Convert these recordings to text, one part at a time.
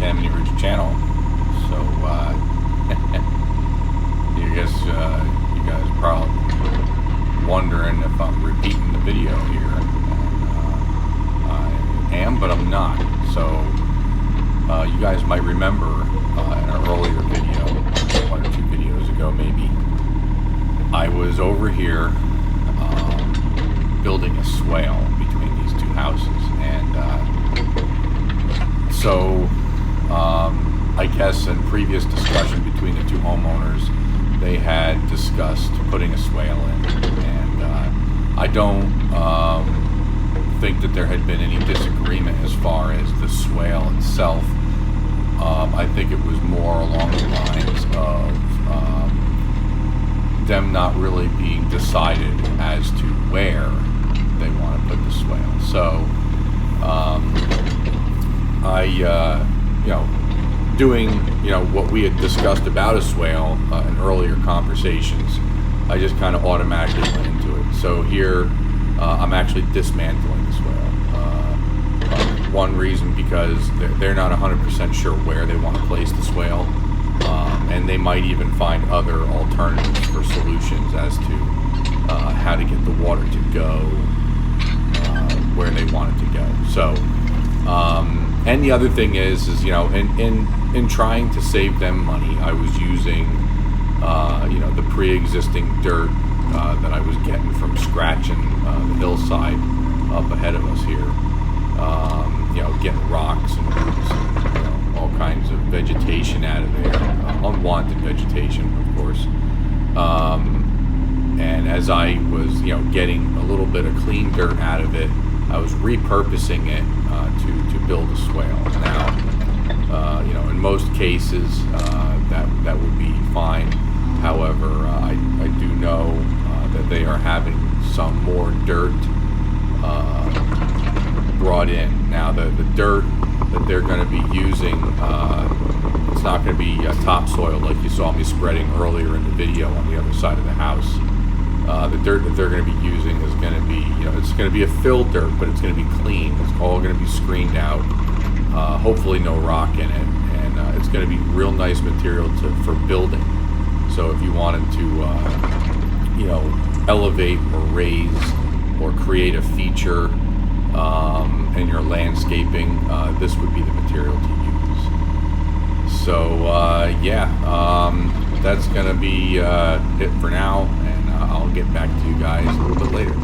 Tammany Ridge channel. So you guys are probably wondering if I'm repeating the video here, and I am, but I'm not. So you guys might remember in an earlier video, 1 or 2 videos ago maybe, I was over here building a swale between these 2 houses, and so I guess in previous discussion between the 2 homeowners, they had discussed putting a swale in, and I don't think that there had been any disagreement as far as the swale itself. I think it was more along the lines of them not really being decided as to where they want to put the swale. So doing what we had discussed about a swale in earlier conversations, I just kind of automatically went into it. So here I'm actually dismantling the swale. One reason, because they're not 100% sure where they want to place the swale, and they might even find other alternatives for solutions as to how to get the water to go where they want it to go. So and the other thing is in trying to save them money, I was using the pre-existing dirt that I was getting from scratching the hillside up ahead of us here. Getting rocks and roots and all kinds of vegetation out of there, unwanted vegetation, of course. And as I was getting a little bit of clean dirt out of it, I was repurposing it to build a swale. Now, in most cases that would be fine. However, I do know that they are having some more dirt brought in. Now the dirt that they're going to be using, it's not going to be topsoil like you saw me spreading earlier in the video on the other side of the house. The dirt that they're going to be using is going to be, it's going to be a filled dirt, but it's going to be clean. It's all going to be screened out. Hopefully no rock in it, and it's going to be real nice material for building. So if you wanted to, elevate or raise or create a feature in your landscaping, this would be the material to use. So that's going to be it for now, and I'll get back to you guys a little bit later.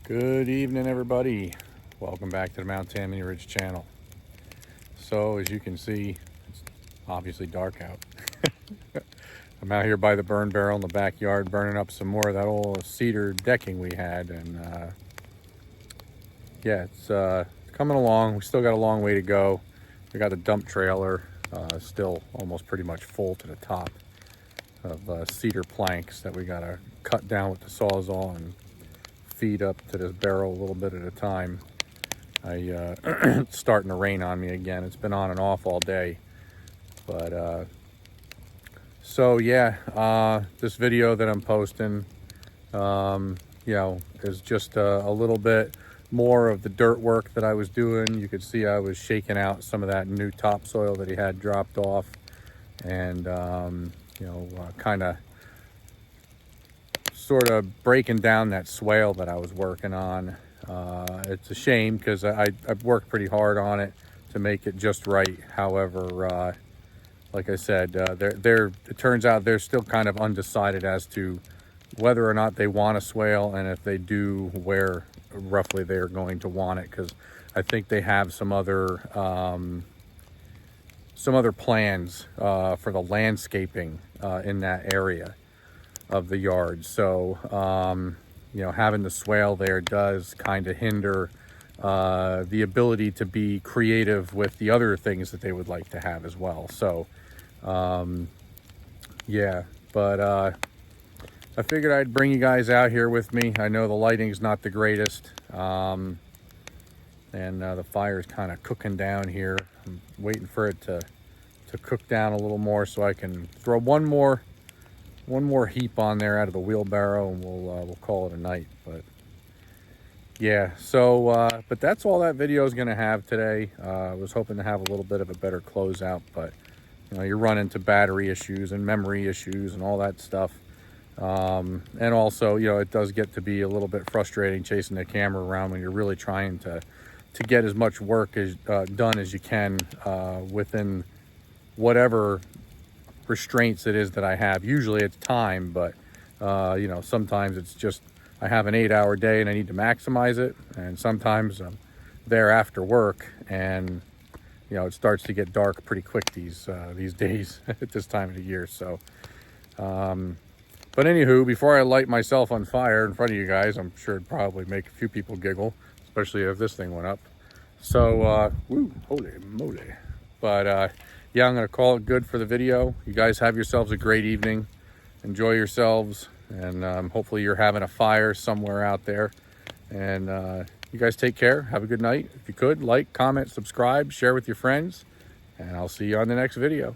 Good evening, everybody. Welcome back to the Mount Tammany Ridge channel. So as you can see, it's obviously dark out. I'm out here by the burn barrel in the backyard burning up some more of that old cedar decking we had, and it's coming along. We still got a long way to go. We got the dump trailer still almost pretty much full to the top of cedar planks that we gotta cut down with the Sawzall and feed up to this barrel a little bit at a time. It's starting to rain on me again. It's been on and off all day, but this video that I'm posting is just a little bit more of the dirt work that I was doing. You could see I was shaking out some of that new topsoil that he had dropped off, and kind of sort of breaking down that swale that I was working on. It's a shame because I've worked pretty hard on it to make it just right. However, like I said, it turns out they're still kind of undecided as to whether or not they want a swale, and if they do, where roughly they're going to want it, because I think they have some other plans for the landscaping in that area of the yard. So you know, having the swale there does kind of hinder the ability to be creative with the other things that they would like to have as well. So yeah, but I figured I'd bring you guys out here with me. I know the lighting's not the greatest, and the fire's kind of cooking down here. I'm waiting for it to cook down a little more so I can throw one more heap on there out of the wheelbarrow, and we'll call it a night. But yeah, so but that's all that video is going to have today. I was hoping to have a little bit of a better closeout, but you know, you run into battery issues and memory issues and all that stuff. And also, you know, it does get to be a little bit frustrating chasing the camera around when you're really trying to get as much work as done as you can within whatever restraints it is that I have. Usually it's time, but you know, sometimes it's just I have an 8-hour day and I need to maximize it, and sometimes I'm there after work and you know, it starts to get dark pretty quick these days at this time of the year. So but anywho, before I light myself on fire in front of you guys, I'm sure it'd probably make a few people giggle, especially if this thing went up. So woo, holy moly. But yeah, I'm gonna call it good for the video. You guys have yourselves a great evening. Enjoy yourselves, and hopefully you're having a fire somewhere out there. And you guys take care. Have a good night. If you could, like, comment, subscribe, share with your friends, and I'll see you on the next video.